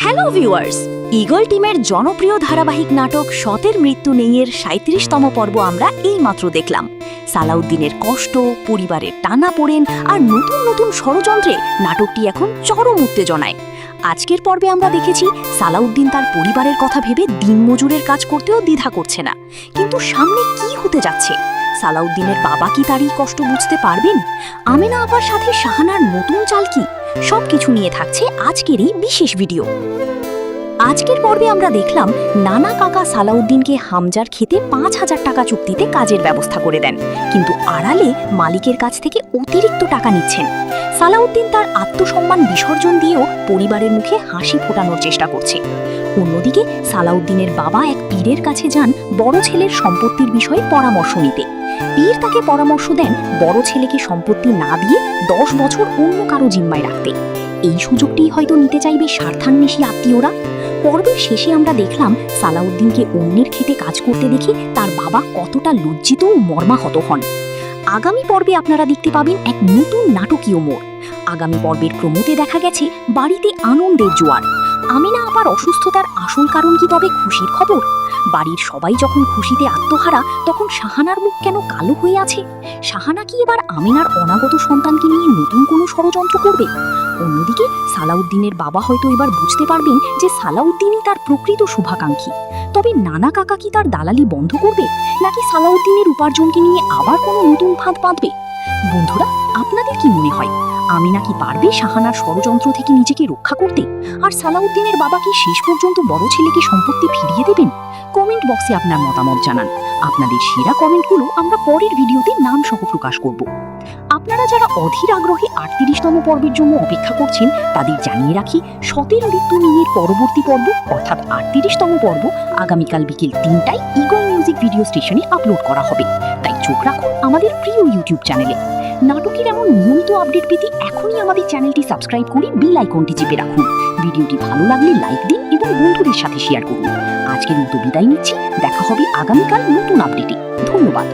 Hello viewers, eagle টিমের জনপ্রিয় ধারাবাহিক নাটক সতের মৃত্যু নেইয়ের ৩৭তম পর্ব আমরা এইমাত্র দেখলাম। সালাউদ্দিনের কষ্ট, পরিবারের টানাপোড়েন আর নতুন নতুন ষড়যন্ত্রে নাটকটি এখন চরম উত্তেজনায়। আজকের পর্বে আমরা দেখেছি সালাউদ্দিন তার পরিবারের কথা ভেবে দিনমজুরের কাজ করতেও দ্বিধা করছে না। কিন্তু সামনে কি হতে যাচ্ছে? সালাউদ্দিনের বাবা কি তার এই কষ্ট বুঝতে পারবেন? আমেনা আপার সাথে শাহানার নতুন চাল কি? সবকিছু নিয়ে থাকছে আজকের এই বিশেষ ভিডিও। আজকের পর্বে আমরা দেখলাম নানা কাকা সালাউদ্দিনকে হামজার খেতে ৫,০০০ টাকা চুক্তিতে কাজের ব্যবস্থা করে দেন, কিন্তু আড়ালে মালিকের কাছ থেকে অতিরিক্ত টাকা নিচ্ছেন। সালাউদ্দিন তার আত্মসম্মান বিসর্জন দিয়েও পরিবারের মুখে হাসি ফোটানোর চেষ্টা করছে। অন্যদিকে সালাউদ্দিনের বাবা এক পীরের কাছে যান বড় ছেলের সম্পত্তির বিষয়ে পরামর্শ নিতে। পীর তাকে পরামর্শ দেন বড় ছেলেকে সম্পত্তি না দিয়ে ১০ বছর অন্য কারো জিম্মায় রাখতে। এই সুযোগটি হয়তো নিতে চাইবে স্বার্থান্বেষী আত্মীয়রা। পর্বের শেষে আমরা দেখলাম সালাউদ্দিনকে অন্যের খেতে কাজ করতে দেখে তার বাবা কতটা লজ্জিত ও মর্মাহত হন। আগামী পর্বে আপনারা দেখতে পাবেন এক নতুন নাটকীয় মোড়। আগামী পর্বের প্রমোতে দেখা গেছে বাড়িতে আনন্দের জোয়ার। আমেনা আপার অসুস্থতার আসল কারণ কি তবে খুশির খবর? বাড়ির সবাই যখন খুশিতে আত্মহারা, তখন শাহানার মুখ কেন কালো হয়ে আছে? শাহানা কি এবার আমেনার অনাগত সন্তানকে নিয়ে নতুন কোনো ষড়যন্ত্র করবে? অন্যদিকে সালাউদ্দিনের বাবা হয়তো এবার বুঝতে পারবেন যে সালাউদ্দিনই তার প্রকৃত শুভাকাঙ্ক্ষী। তবে নানা কাকা কি তার দালালি বন্ধ করবে, নাকি সালাউদ্দিনের উপার্জনকে নিয়ে আবার কোনো নতুন ফাঁদ পাতবে? বন্ধুরা, আপনাদের কি মনে হয় আমিনা কি পারবে শাহানার ষড়যন্ত্র থেকে নিজেকে রক্ষা করতে? আর সালাউদ্দিনের বাবা কি শেষ পর্যন্ত বড় ছেলেকে সম্পত্তি ফিরিয়ে দেবেন? কমেন্ট বক্সে আপনার মতামত জানান। আপনাদের সেরা কমেন্টগুলো আমরা পরের ভিডিওতে নাম সহ প্রকাশ করব। আপনারা যারা অধীর আগ্রহে ৩৮তম পর্বের জন্য অপেক্ষা করছেন, তাদের জানিয়ে রাখি ১৭ মৃত্যু নেইয়ের পরবর্তী পর্ব অর্থাৎ ৩৮তম পর্ব আগামীকাল বিকেল ৩টায় ঈগল মিউজিক ভিডিও স্টেশনে আপলোড করা হবে। তাই চোখ রাখুন আমাদের প্রিয় ইউটিউব চ্যানেলে। নাটকের এমন নিয়মিত আপডেট পেতে এখনই আমাদের চ্যানেলটি সাবস্ক্রাইব করে বেল আইকনটি চেপে রাখুন। ভিডিওটি ভালো লাগলে লাইক দিন এবং বন্ধুদের সাথে শেয়ার করুন। আজকের মতো বিদায় নিচ্ছি, দেখা হবে আগামীকাল নতুন আপডেটে। ধন্যবাদ।